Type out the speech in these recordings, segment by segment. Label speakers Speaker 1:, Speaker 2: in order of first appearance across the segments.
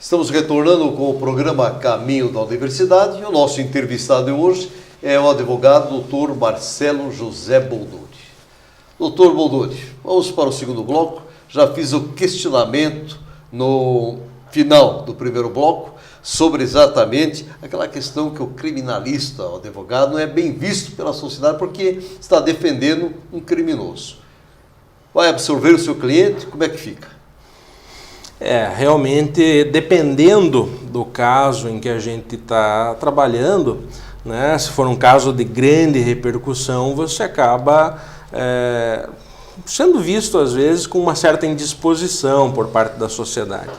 Speaker 1: Estamos retornando com o programa Caminho da Universidade e o nosso entrevistado de hoje é o advogado Dr. Marcelo José Bolducci. Dr. Bolducci, vamos para o segundo bloco. Já fiz o questionamento no final do primeiro bloco sobre exatamente aquela questão que o criminalista, o advogado, não é bem visto pela sociedade porque está defendendo um criminoso. Vai absorver o seu cliente? Como é que fica?
Speaker 2: Realmente, dependendo do caso em que a gente está trabalhando, né, se for um caso de grande repercussão, você acaba sendo visto, às vezes, com uma certa indisposição por parte da sociedade.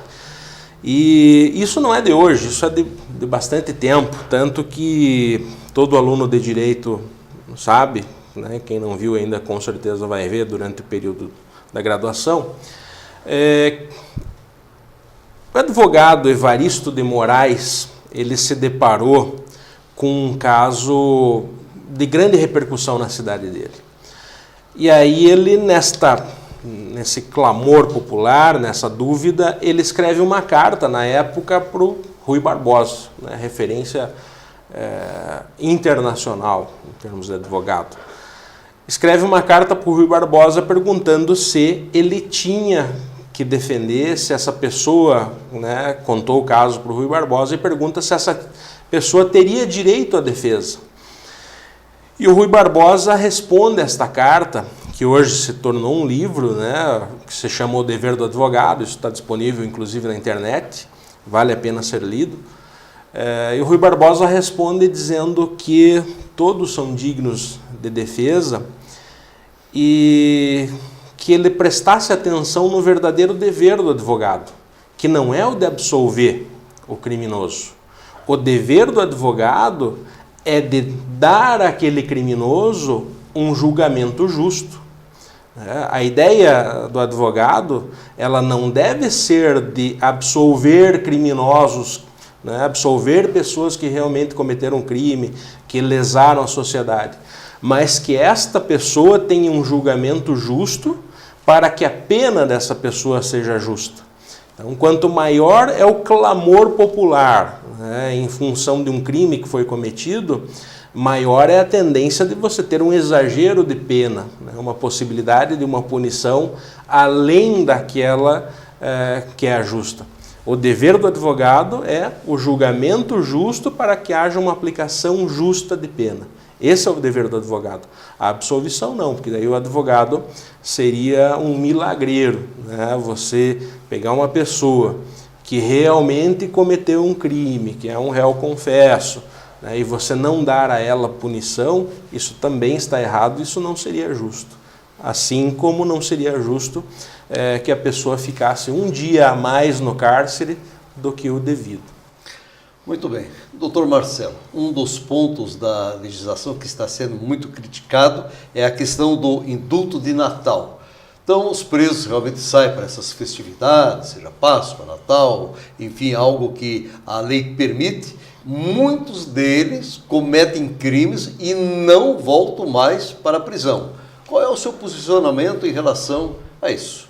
Speaker 2: E isso não é de hoje, isso é de bastante tempo, tanto que todo aluno de direito sabe, né, quem não viu ainda com certeza vai ver durante o período da graduação. O advogado Evaristo de Moraes, ele se deparou com um caso de grande repercussão na cidade dele. E aí ele, nesse clamor popular, nessa dúvida, ele escreve uma carta, na época, para o Rui Barbosa, né, referência internacional, em termos de advogado. Escreve uma carta para o Rui Barbosa perguntando se ele tinha que defender, se essa pessoa, né, contou o caso para o Rui Barbosa e pergunta se essa pessoa teria direito à defesa. E o Rui Barbosa responde esta carta, que hoje se tornou um livro, né, que se chama O Dever do Advogado, isso está disponível inclusive na internet, vale a pena ser lido. E o Rui Barbosa responde dizendo que todos são dignos de defesa e que ele prestasse atenção no verdadeiro dever do advogado, que não é o de absolver o criminoso. O dever do advogado é de dar àquele criminoso um julgamento justo. A ideia do advogado, ela não deve ser de absolver criminosos, né, absolver pessoas que realmente cometeram crime, que lesaram a sociedade, mas que esta pessoa tenha um julgamento justo para que a pena dessa pessoa seja justa. Então, quanto maior é o clamor popular, né, em função de um crime que foi cometido, maior é a tendência de você ter um exagero de pena, né, uma possibilidade de uma punição além daquela que é a justa. O dever do advogado é o julgamento justo para que haja uma aplicação justa de pena. Esse é o dever do advogado. A absolvição não, porque daí o advogado seria um milagreiro, né? Você pegar uma pessoa que realmente cometeu um crime, que é um réu confesso, né, e você não dar a ela punição, isso também está errado, isso não seria justo. Assim como não seria justo que a pessoa ficasse um dia a mais no cárcere do que o devido.
Speaker 1: Muito bem. Doutor Marcelo, um dos pontos da legislação que está sendo muito criticado é a questão do indulto de Natal. Então, os presos realmente saem para essas festividades, seja Páscoa, Natal, enfim, algo que a lei permite. Muitos deles cometem crimes e não voltam mais para a prisão. Qual é o seu posicionamento em relação a isso?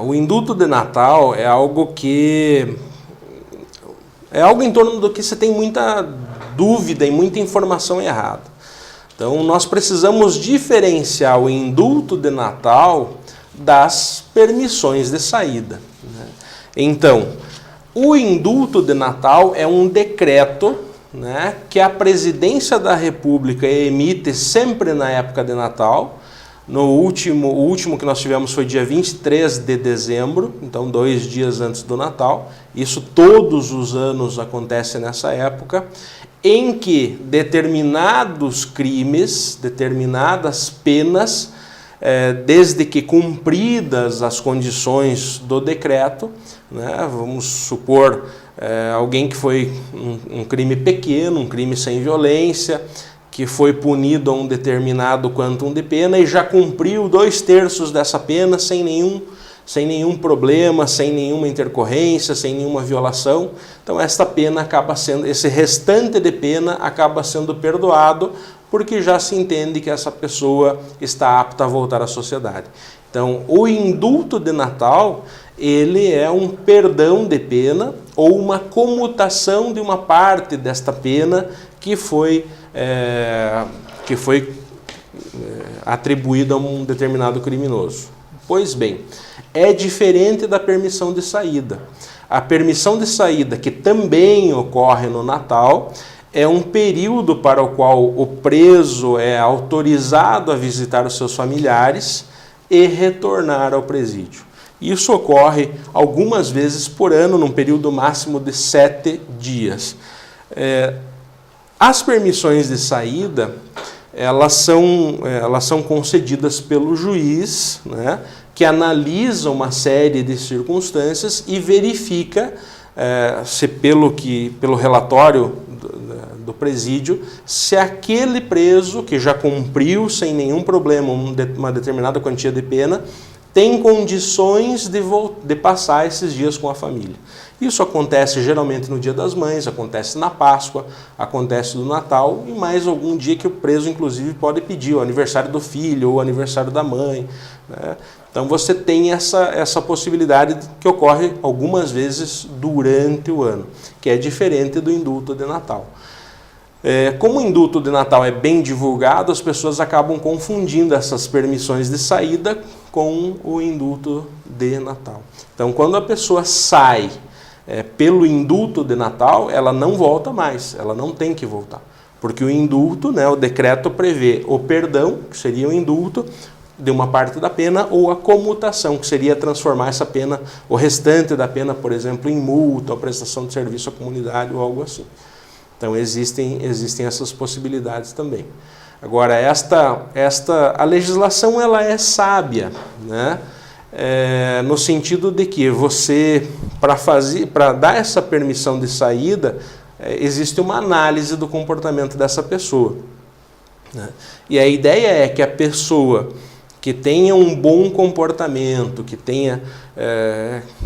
Speaker 2: O indulto de Natal é algo em torno do que você tem muita dúvida e muita informação errada. Então, nós precisamos diferenciar o indulto de Natal das permissões de saída, né? Então, o indulto de Natal é um decreto, né, que a Presidência da República emite sempre na época de Natal. O último que nós tivemos foi dia 23 de dezembro, então 2 dias antes do Natal. Isso todos os anos acontece nessa época, em que determinados crimes, determinadas penas, desde que cumpridas as condições do decreto, né, vamos supor alguém que foi um crime pequeno, um crime sem violência, que foi punido a um determinado quantum de pena e já cumpriu 2/3 dessa pena sem nenhum problema, sem nenhuma intercorrência, sem nenhuma violação. Então esta pena acaba sendo, esse restante de pena acaba sendo perdoado porque já se entende que essa pessoa está apta a voltar à sociedade. Então o indulto de Natal ele é um perdão de pena ou uma comutação de uma parte desta pena que foi atribuída a um determinado criminoso. Pois bem, é diferente da permissão de saída. A permissão de saída, que também ocorre no Natal, é um período para o qual o preso é autorizado a visitar os seus familiares e retornar ao presídio. Isso ocorre algumas vezes por ano, num período máximo de 7 dias. As permissões de saída, elas são concedidas pelo juiz, né, que analisa uma série de circunstâncias e verifica se pelo relatório do presídio, se aquele preso que já cumpriu sem nenhum problema uma determinada quantia de pena tem condições de passar esses dias com a família. Isso acontece geralmente no Dia das Mães, acontece na Páscoa, acontece no Natal e mais algum dia que o preso, inclusive, pode pedir, o aniversário do filho ou o aniversário da mãe, né? Então você tem essa possibilidade que ocorre algumas vezes durante o ano, que é diferente do indulto de Natal. Como o indulto de Natal é bem divulgado, as pessoas acabam confundindo essas permissões de saída com o indulto de Natal. Então, quando a pessoa sai pelo indulto de Natal, ela não volta mais, ela não tem que voltar. Porque o indulto, né, o decreto prevê o perdão, que seria o indulto, de uma parte da pena, ou a comutação, que seria transformar essa pena, o restante da pena, por exemplo, em multa, ou prestação de serviço à comunidade, ou algo assim. Então, existem essas possibilidades também. Agora, a legislação ela é sábia, né? No sentido de que você, para dar essa permissão de saída, existe uma análise do comportamento dessa pessoa, né? E a ideia é que a pessoa que tenha um bom comportamento, que tenha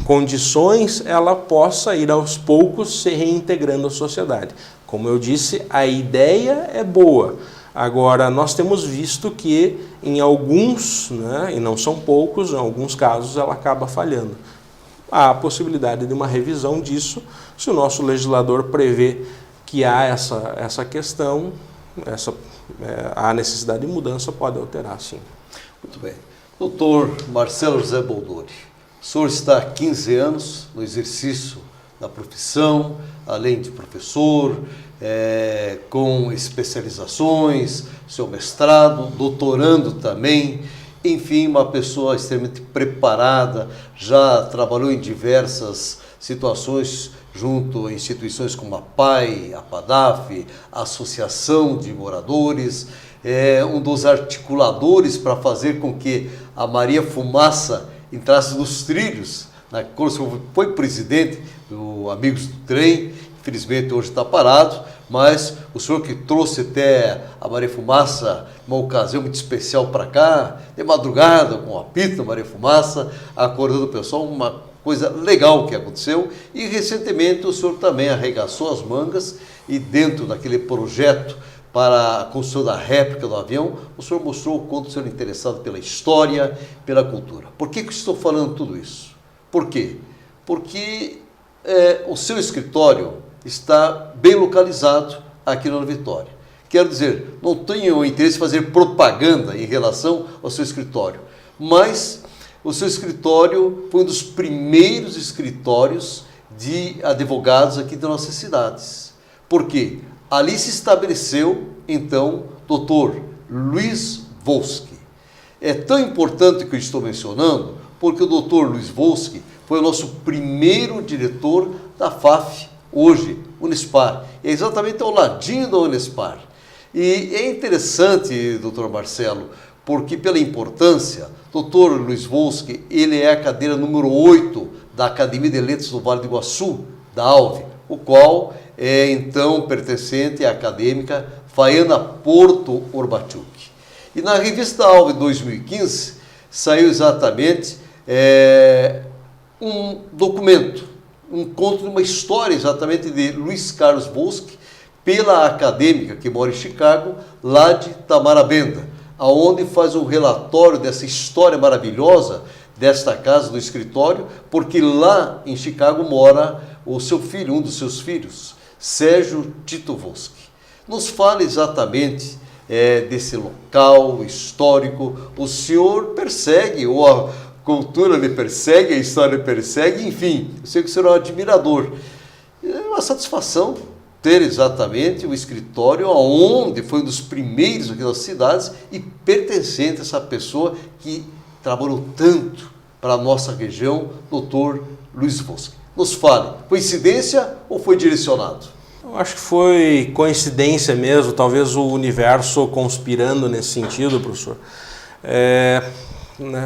Speaker 2: condições, ela possa ir aos poucos se reintegrando à sociedade. Como eu disse, a ideia é boa. Agora, nós temos visto que em alguns, né, e não são poucos, em alguns casos ela acaba falhando. Há a possibilidade de uma revisão disso, se o nosso legislador prevê que há essa questão, a necessidade de mudança pode alterar, sim.
Speaker 1: Muito bem. Doutor Marcelo José Bolduri, o senhor está há 15 anos no exercício da profissão, além de professor, com especializações, seu mestrado, doutorando também, enfim, uma pessoa extremamente preparada, já trabalhou em diversas situações junto a instituições como a PAI, a PADAF, a Associação de Moradores, um dos articuladores para fazer com que a Maria Fumaça entrasse nos trilhos, quando o senhor foi presidente do Amigos do Trem, infelizmente hoje está parado, mas o senhor que trouxe até a Maria Fumaça, uma ocasião muito especial para cá, de madrugada, com o apito da Maria Fumaça, acordando o pessoal, uma coisa legal que aconteceu, e recentemente o senhor também arregaçou as mangas e dentro daquele projeto para a construção da réplica do avião, o senhor mostrou o quanto o senhor é interessado pela história, pela cultura. Por que estou falando tudo isso? Por quê? Porque o seu escritório está bem localizado aqui na Vitória. Quero dizer, não tenho interesse em fazer propaganda em relação ao seu escritório, mas o seu escritório foi um dos primeiros escritórios de advogados aqui das nossas cidades. Por quê? Ali se estabeleceu, então, Dr. Luiz Wolski. É tão importante que eu estou mencionando, porque o Dr. Luiz Wolski foi o nosso primeiro diretor da FAF, hoje, Unespar. É exatamente ao ladinho da Unespar. E é interessante, doutor Marcelo, porque pela importância, Dr. Luiz Wolski, ele é a cadeira número 8 da Academia de Letras do Vale do Iguaçu, da ALVE, o qual é então pertencente à acadêmica Faiana Porto Orbachuk. E na revista ALVE 2015 saiu exatamente um documento, um conto de uma história exatamente de Luiz Carlos Wolski, pela acadêmica que mora em Chicago, lá de Tamarabenda, aonde faz um relatório dessa história maravilhosa desta casa, do escritório, porque lá em Chicago mora o seu filho, um dos seus filhos, Sérgio Tito Voski. Nos fale exatamente desse local histórico. O senhor persegue, ou a cultura lhe persegue, a história lhe persegue, enfim, eu sei que o senhor é um admirador. É uma satisfação ter exatamente o escritório onde foi um dos primeiros aqui das cidades e pertencente a essa pessoa que trabalhou tanto para a nossa região, Dr. Luiz Voski. Nos fale, coincidência ou foi direcionado?
Speaker 2: Eu acho que foi coincidência mesmo, talvez o universo conspirando nesse sentido, professor.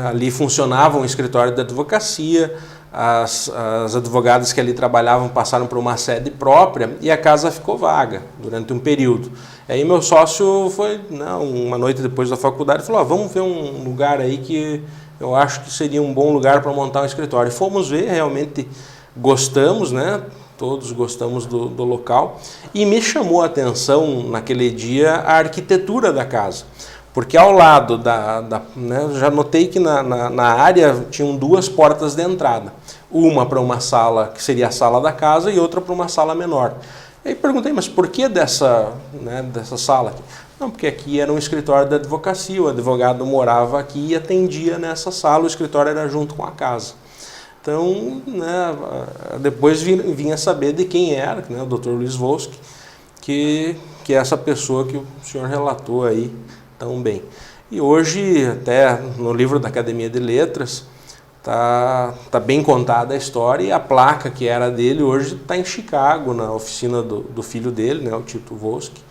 Speaker 2: Ali funcionava um escritório de advocacia, as advogadas que ali trabalhavam passaram para uma sede própria e a casa ficou vaga durante um período. Aí meu sócio foi, uma noite depois da faculdade, falou, vamos ver um lugar aí que eu acho que seria um bom lugar para montar um escritório. Fomos ver, realmente gostamos, né? Todos gostamos do local, e me chamou a atenção naquele dia a arquitetura da casa, porque ao lado já notei que na área tinham duas portas de entrada, uma para uma sala que seria a sala da casa e outra para uma sala menor. Aí perguntei, mas por que dessa sala aqui? Não, porque aqui era um escritório da advocacia, o advogado morava aqui e atendia nessa sala, o escritório era junto com a casa. Então, depois vinha saber de quem era, o Dr. Luiz Voski, que é essa pessoa que o senhor relatou aí tão bem. E hoje, até no livro da Academia de Letras, tá bem contada a história, e a placa que era dele hoje está em Chicago, na oficina do filho dele, o Tito Voski.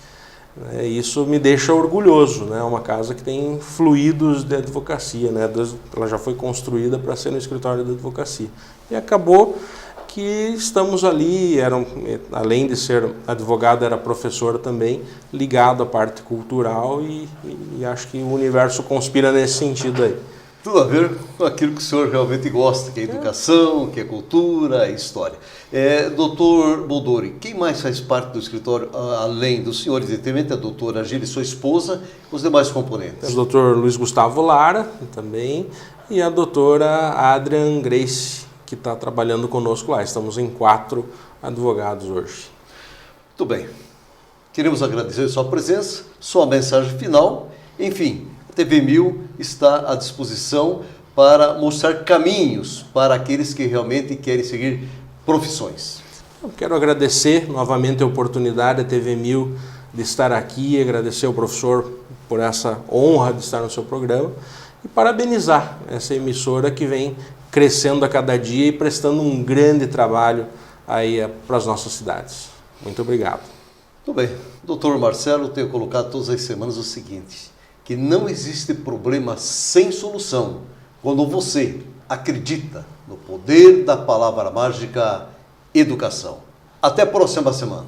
Speaker 2: Isso me deixa orgulhoso, é uma casa que tem fluidos de advocacia, ela já foi construída para ser no escritório de advocacia. E acabou que estamos ali, além de ser advogado, era professor também, ligado à parte cultural, e acho que o universo conspira nesse sentido aí.
Speaker 1: Tudo a ver com aquilo que o senhor realmente gosta, que é educação, que é cultura, história. Doutor Boldori, quem mais faz parte do escritório, além do senhor, evidentemente, a doutora Gili, sua esposa, os demais componentes?
Speaker 2: O doutor Luiz Gustavo Lara também, e a doutora Adrian Grace, que está trabalhando conosco lá. Estamos em 4 advogados hoje.
Speaker 1: Muito bem. Queremos agradecer a sua presença, sua mensagem final, enfim. A TV 1000 está à disposição para mostrar caminhos para aqueles que realmente querem seguir profissões.
Speaker 2: Eu quero agradecer novamente a oportunidade da TV 1000 de estar aqui, agradecer ao professor por essa honra de estar no seu programa e parabenizar essa emissora que vem crescendo a cada dia e prestando um grande trabalho aí para as nossas cidades. Muito obrigado.
Speaker 1: Muito bem. Doutor Marcelo, tenho colocado todas as semanas o seguinte, que não existe problema sem solução quando você acredita no poder da palavra mágica educação. Até a próxima semana.